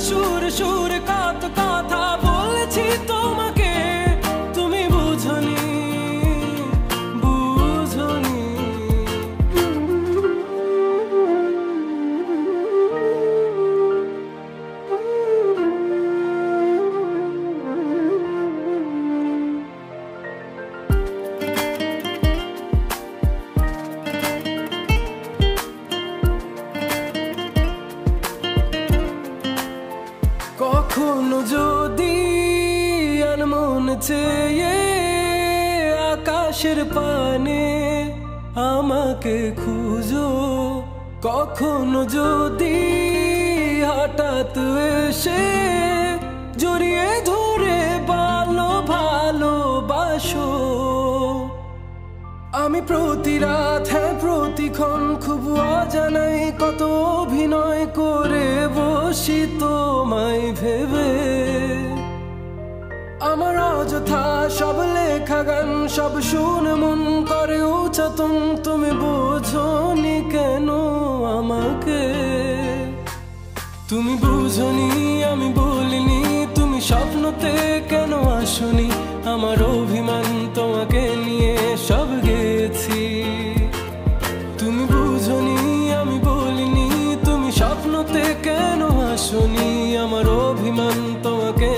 সুর সুর কত কথা বলেছি তোমাকে, তুমি বুঝনি বুঝনি। কখনো যদি আনমন চেয়ে আকাশের পানে আমাকে খুঁজো, কখনো যদি হঠাৎ এসে জড়িয়ে ধরে ভালোবাসো, আমি প্রতি রাত হ্যাঁ প্রতিক্ষণ খুব অজানাই কত অভিনয় করে বসি তোমায় ভেবে। আমার অযথা সব লেখা গান সব শুনে মন করে উচ্চাতন, তুমি বোঝনি কেন আমাকে, তুমি বুঝনি আমি বলিনি, তুমি স্বপ্নতে কেন আসনি, আমার অভিমান তোমাকে নিয়ে সব গেছি। তুমি বুঝনি আমি বলিনি, তুমি স্বপ্নতে কেন আসনি, আমার অভিমান তোমাকে